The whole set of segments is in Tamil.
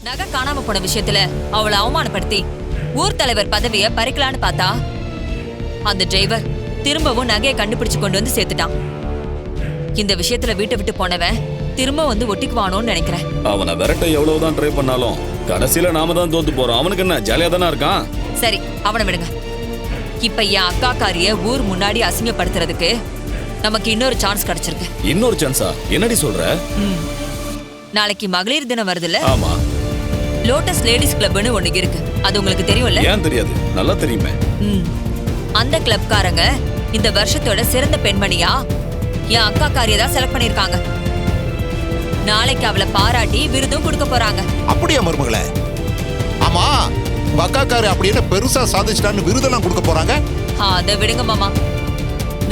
நகை காணாம போன விஷயத்துல அவளை அவமானப்படுத்தி ஊர் தலைவர் பதவியை பறிக்கலான்னு பார்த்தா அந்த டிரைவர் திரும்பவும் நகையை கண்டுபிடிச்சு கொண்டு வந்து சேர்த்துட்டான். இந்த விஷயத்துல வீட்டை விட்டு போனவன் திரும்ப வந்து ஒட்டிக்குவானோன்னு நினைக்கிறேன். அவனை விரட்ட எவ்வளவுதான் ட்ரை பண்ணாலும் கடைசியில நாம தான் தோத்து போறோம். அவனுக்கு என்ன ஜாலியா தானே இருக்கான். சரி, அவனை விடுங்க. இப்ப என் அக்காக்காரிய ஊர் முன்னாடி அசிங்கப்படுத்துறதுக்கு நமக்கு இன்னொரு சான்ஸ் கிடைச்சிருக்கு. இன்னொரு சான்ஸா? என்னடி சொல்ற? நாளைக்கு மகளிர் தினம் வருதுல்ல? ஆமா. லோட்டஸ் லேடிஸ் கிளப்னு ஒண்ணு இருக்கு. அது உங்களுக்கு தெரியும்ல? ஏன் தெரியாது? நல்லா தெரியுமே. அந்த கிளப்காரங்க இந்த வருஷத்தோட சிறந்த பெண்மணியா என் அக்காக்காரிய தான் செலக்ட் பண்ணிருக்காங்க. நாளைக்கு அவளை பாராட்டி விருதும் கொடுக்க போறாங்க. அப்படியா மருமகளே? ஆமா, உங்க அக்காக்காரி அப்படின்னு பெருசா சாதிச்சிட்டான்னு விருதெல்லாம் கொடுக்க போறாங்க. அதை விடுங்க மாமா.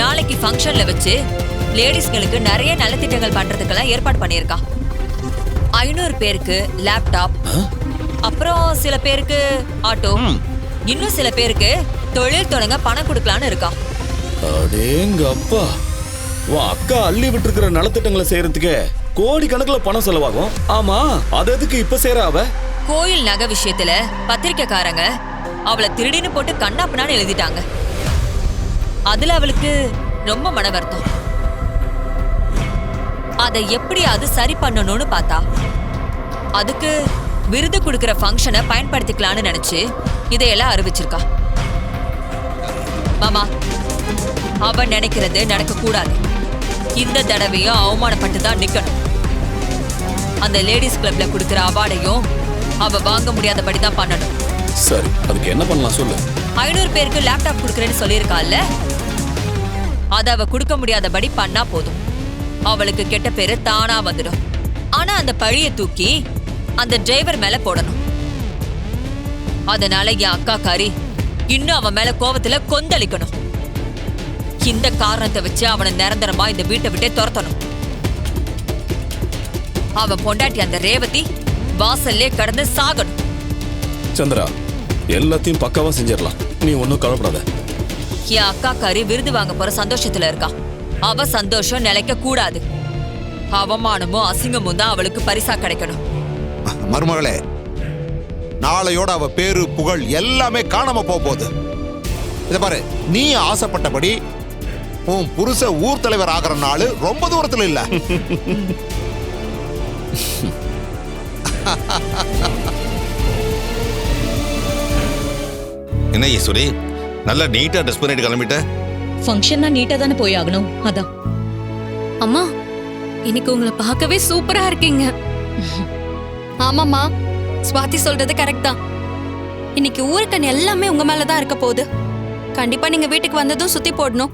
நாளைக்கு ஃபங்க்ஷன்ல வச்சு லேடிஸ்களுக்கு நிறைய நல்ல திட்டங்கள் பண்றதுக்கெல்லாம் ஏற்பாடு பண்ணியிருக்கா. 500 பேருக்கு லேப்டாப், அப்புறம் சில பேருக்கு ஆட்டோ, இன்னும் சில பேருக்கு தொழில் தொடங்க பணம் கொடுக்கலான்னு இருக்கா. அடேங்க அப்பா, உன் அக்கா அள்ளி விட்டுருக்கிற நலத்திட்டங்களை செய்யறதுக்கு கோடி கணக்குல பணம் செலவாகும். ஆமா, அது எதுக்கு இப்ப செய்யற அவ? கோயில் நகை விஷயத்துல பத்திரிக்கைக்காரங்க அவளை திருடின்னு போட்டு கண்ணாப்பனான்னு எழுதிட்டாங்க. அதுல அவளுக்கு ரொம்ப மன வருத்தம். அதை எப்படியாவது சரி பண்ணணும்னு பார்த்தா அதுக்கு விருது கொடுக்கிற ஃபங்க்ஷனை பயன்படுத்திக்கலான்னு நினைச்சு இதையெல்லாம் அறிவிச்சிருக்கா. மாமா, அவ நினைக்கிறது நடக்க கூடாது. இந்த தடவையும் அவமானப்பட்டு தான் நிக்கணும். அந்த லேடிஸ் கிளப்ல கொடுக்கிற அவார்டையும் அவ வாங்க முடியாதபடி தான் பண்ணணும். சரி, அதுக்கு என்ன பண்ணலாம் சொல்லு. 500 பேருக்கு லேப்டாப் கொடுக்கறேன்னு சொல்லியிருக்கால, அத அவ கொடுக்க முடியாதபடி பண்ணா போதும். அவளுக்கு கெட்ட பேரு தானா வந்துடும். ஆனா அந்த பழிய தூக்கி அந்த டிரைவர் மேல போடணும். அதனால என் அக்காக்காரி இன்னும் அவன் மேல கோவத்துல கொந்தளிக்கணும். இந்த காரணத்தை வச்சு அவனை நிரந்தரமா இந்த வீட்டை விட்டே துரத்தணும். அவன் பொண்டாட்டி அந்த ரேவதி வாசல்லே கடந்து சாகணும். சந்திரா, எல்லாத்தையும் பக்காவா செஞ்சிடலாம். நீ ஒன்னும் கவலைப்படாத. என் அக்காக்காரி விருது வாங்க போற சந்தோஷத்துல இருக்கா. அவ சந்தோஷம் நிலைக்க கூடாது. அவமானமும் அசிங்கமும் தான் அவளுக்கு பரிசா கிடைக்கணும். மருமகளே, நாளையோட அவ பேரு புகழ் எல்லாமே காணாம போகுது. இத பாரு, நீ ஆசைப்பட்டபடி உன் புருஷ ஊர் தலைவர் ஆகிற நாள் ரொம்ப தூரத்துல இல்ல. என்ன ஈஸ்வரி, நல்லா நீட்டா ட்ரெஸ் பண்ணிட்டு கிளம்பிட்ட? ஃபங்க்ஷன்னா நீட்டா தானே போய் ஆகணும், அதான். அம்மா, இன்னைக்கு உங்களை பார்க்கவே சூப்பரா இருக்கீங்க. ஆமாம்மா, ஸ்வாதி சொல்றது கரெக்ட் தான். இன்னைக்கு ஊருக்கண் எல்லாமே உங்க மேலதான் இருக்க போகுது. கண்டிப்பா நீங்க வீட்டுக்கு வந்ததும் சுத்தி போடணும்.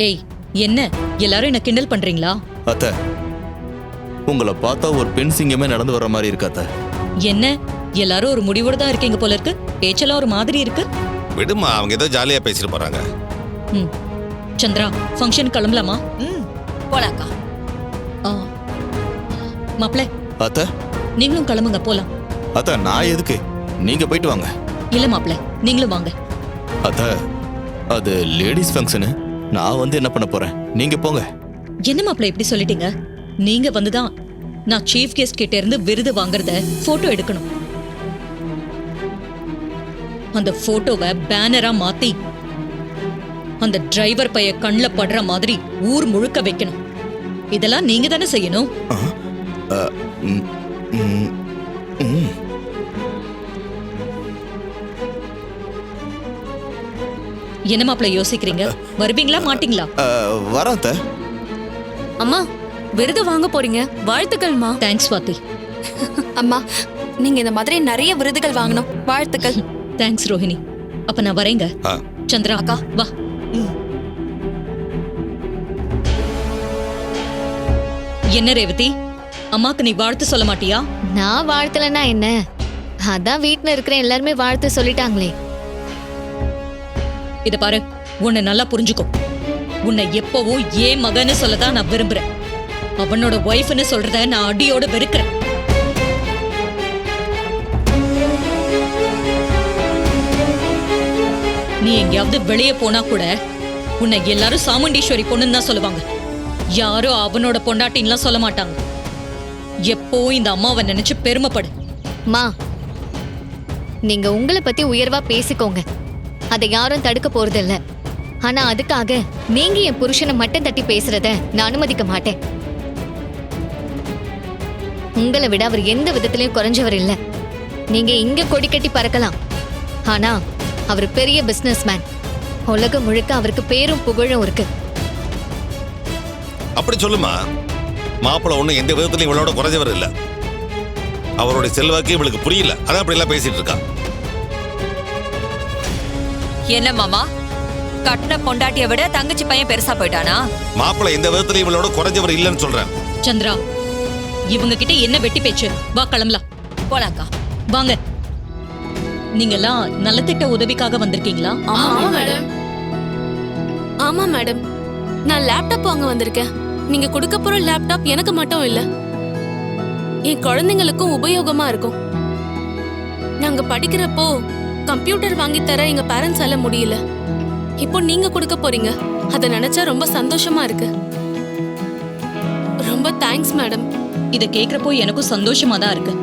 ஏய், என்ன எல்லாரும் என்ன கிண்டல் பண்றீங்களா? அத்தை, உங்களை பார்த்தா ஒரு பெண் சிங்கமே நடந்து வர்ற மாதிரி இருக்கு அத்தை. என்ன எல்லாரும் ஒரு முடிவோட தான் இருக்கீங்க போல இருக்கு. பேச்செல்லாம் ஒரு மாதிரி இருக்கு. விடுமா, அவங்க ஏதோ ஜாலியா பேசிட்டு போறாங்க. சந்திரா, ஃபங்க்ஷன் கிளம்பலாமா? போலாக்கா. மாப்பிள்ள, அத்தை நீங்களும் கிளம்புங்க, போலாம். அத்தை, நான் எதுக்கு? நீங்க போயிட்டு வாங்க. இல்ல மாப்பிள்ள, நீங்களும் வாங்க. அத்தை, அது லேடிஸ் ஃபங்க்ஷனு. நான் வந்து என்ன பண்ண போறேன்? நீங்க போங்க. என்ன மாப்பிள்ள இப்படி சொல்லிட்டீங்க? நீங்க வந்துதான் நான் சீஃப் கெஸ்ட் கிட்ட இருந்து விருது வாங்குறத போட்டோ எடுக்கணும். அந்த போட்டோவை பேனரா மாத்தி அந்த டிரைவர் பைய கண்ணுல படுற மாதிரி ஊர் முழுக்க வைக்கணும். இதெல்லாம் நீங்க தானே செய்யணும். என்ன மாப்பிள்ள யோசிக்கிறீங்க? வருவீங்களா மாட்டீங்களா? வரேன் அத்தை. அம்மா, விருது வாங்க போறீங்க, வாழ்த்துக்கள்மா. தேங்க்ஸ் ஸ்வாதி. அம்மா, நீங்க இந்த மாதிரி நிறைய விருதுகள் வாங்கணும். வாழ்த்துக்கள். தேங்க்ஸ் ரோஹிணி. அப்ப நான் வரேங்க. சந்திரா அக்கா, வா. என்ன ரேவதி, அம்மாக்கு நீ வாழ்த்து சொல்ல மாட்டியா? நான் வாழ்த்தலன்னா என்ன? அதான் வீட்டுல இருக்கிற எல்லாருமே வாழ்த்து சொல்லிட்டாங்களே. இத பாரு, உன்னை நல்லா புரிஞ்சுக்கோ. உன்னை எப்பவும் ஏன் மகன்னு சொல்லதான் நான் விரும்புறேன். அவனோட ஒய்ஃப்னு சொல்றத நான் அடியோட வெறுக்கிறேன். நீ எங்கேயாவது வெளியே போனா கூட உன்னை எல்லாரும் சாமுண்டீஸ்வரி பொண்ணுன்னு தான் சொல்லுவாங்க. யாரும் அவனோட பொண்டாட்டின்லாம் சொல்ல மாட்டாங்க. எப்போ இந்த அம்மாவை நினைச்சு பெருமைப்படு. மா, நீங்க உங்களை பத்தி உயர்வா பேசிக்கோங்க, அதை யாரும் தடுக்க போறதில்ல. ஆனா அதுக்காக நீங்க என் புருஷனை மட்டும் தட்டி பேசுறத நான் அனுமதிக்க மாட்டேன். உங்களை விட அவர் எந்த விதத்திலயும் குறைஞ்சவர் இல்ல. நீங்க இங்க கொடி கட்டி பறக்கலாம், ஆனா அவர் பெரிய பிசினஸ் மேன். உலகம் முழுக்க அவருக்கு பேரும் புகழும் இருக்கு. அப்படி சொல்லுமா. மாப்பிள்ள ஒண்ணு எந்த விதத்திலையும் இவளோட குறைஞ்சவர் இல்ல. அவருடைய செல்வாக்கு இவளுக்கு புரியல, அதான் அப்படி எல்லாம் பேசிட்டு இருக்கா. என்ன மாமா, கட்டின பொண்டாட்டியை விட தங்கச்சி பையன் பெருசா போயிட்டானா? மாப்பிள்ள எந்த விதத்திலையும் இவளோட குறைஞ்சவர் இல்லைன்னு சொல்றேன். சந்திரா, இவங்க கிட்ட என்ன வெட்டி பேச்சு? வா கிளம்பலாம். போலாக்கா. வாங்க. நீங்கெல்லாம் நலத்திட்ட உதவிக்காக வந்திருக்கீங்களா? ஆமா மேடம். ஆமா மேடம், நான் லேப்டாப் வாங்க வந்திருக்கேன். நீங்க கொடுக்க போற லேப்டாப் எனக்கு மட்டும் இல்ல, என் குழந்தைங்களுக்கும் உபயோகமா இருக்கும். நாங்க படிக்கிறப்போ கம்ப்யூட்டர் வாங்கி தர எங்க பேரண்ட்ஸால முடியல. இப்போ நீங்க கொடுக்க போறீங்க, அதை நினைச்சா ரொம்ப சந்தோஷமா இருக்கு. ரொம்ப தேங்க்ஸ் மேடம். இத கேக்குறப்போ எனக்கும் சந்தோஷமா தான் இருக்கு.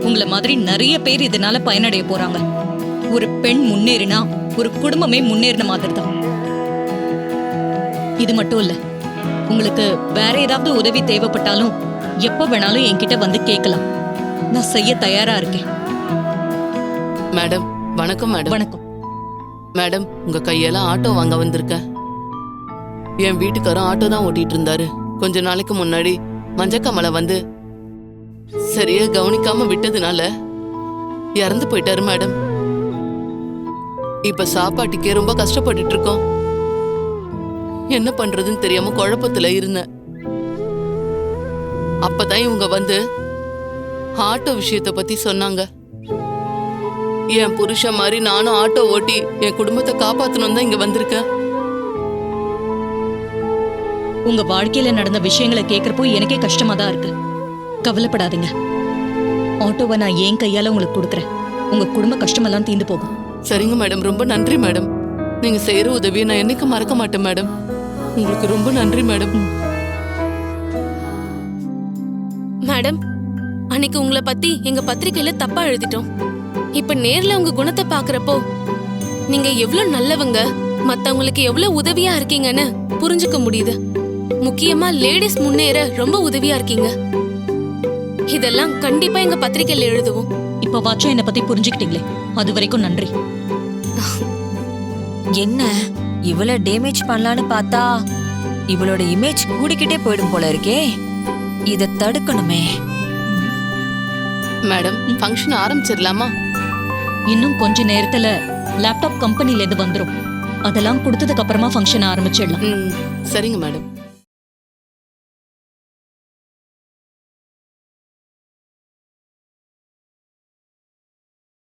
உங்களை மாதிரி நிறைய பேர் இதனால பயனடைய போறாங்க. ஒரு பெண் முன்னேறினா ஒரு குடும்பமே முன்னேறின மாதிரி தான். இது மட்டும் இல்ல, உங்களுக்கு வேற ஏதாவது உதவி தேவைப்பட்டாலும் எப்ப வேணாலும் என்கிட்ட வந்து கேட்கலாம். நான் செய்ய தயாரா இருக்கேன். மேடம் வணக்கம். மேடம் வணக்கம். மேடம், உங்க கையெல்லாம் ஆட்டோ வாங்க வந்திருக்கேன். என் வீட்டுக்காரன் ஆட்டோ தான் ஓட்டிட்டு இருந்தாரு. கொஞ்ச நாளைக்கு முன்னாடி மஞ்சக்காமலை வந்து சரியா கவனிக்காம விட்டதுனால இறந்து போயிட்டாரு மேடம். இப்ப சாப்பாட்டுக்கே ரொம்ப கஷ்டப்பட்டுட்டு இருக்கோம். என்ன பண்றதுன்னு தெரியாம குழப்பத்துல இருந்தேன். அப்பதான் இவங்க வந்து ஆட்டோ விஷயத்த பத்தி சொன்னாங்க. என் புருஷன் மாதிரி நானும் ஆட்டோ ஓட்டி என் குடும்பத்தை காப்பாத்தணும் தான் இங்க வந்திருக்கேன். உங்க வாழ்க்கையில நடந்த விஷயங்களை கேட்கறப்போ எனக்கே கஷ்டமா தான் இருக்கு. கவலைப்படாதீங்க, ஆட்டோவை நான் என் கையால உங்களுக்கு கொடுக்குறேன். உங்க குடும்ப கஷ்டமெல்லாம் தீர்ந்து போகும். சரிங்க மேடம், ரொம்ப நன்றி மேடம். நீங்க செய்யற உதவியை நான் என்னைக்கு மறக்க மாட்டேன் மேடம். உங்களுக்கு ரொம்ப நன்றி மேடம். மேடம், அன்னைக்கு உங்களை பத்தி எங்க பத்திரிக்கையில தப்பா எழுதிட்டோம். இப்ப நேர்ல உங்க குணத்தை பாக்குறப்போ நீங்க எவ்வளவு நல்லவங்க, மத்தவங்களுக்கு எவ்வளவு உதவியா இருக்கீங்கன்னு புரிஞ்சுக்க முடியுது. முக்கியமா லேடிஸ் முன்னேற ரொம்ப உதவியா இருக்கீங்க. இதெல்லாம் கண்டிப்பா எங்க பத்திரிக்கையில எழுதுவோம். இப்ப வாச்சும் என்னை பத்தி புரிஞ்சுக்கிட்டீங்களே, அது வரைக்கும் நன்றி. என்ன இவள டேமேஜ் பண்ணலான்னு பார்த்தா இவளோட இமேஜ் கூடிக்கிட்டே போயிடும் போல இருக்கே. இத தடுக்கணுமே. Madam, function ஆரம்பிச்சிடலாமா? இன்னும் கொஞ்ச நேரத்துல லேப்டாப் கம்பெனில இருந்து வந்துரும். அதெல்லாம் கொடுத்ததுக்கு அப்புறமா ஃபங்க்ஷன் ஆரம்பிச்சிடலாம். சரிங்க மேடம்.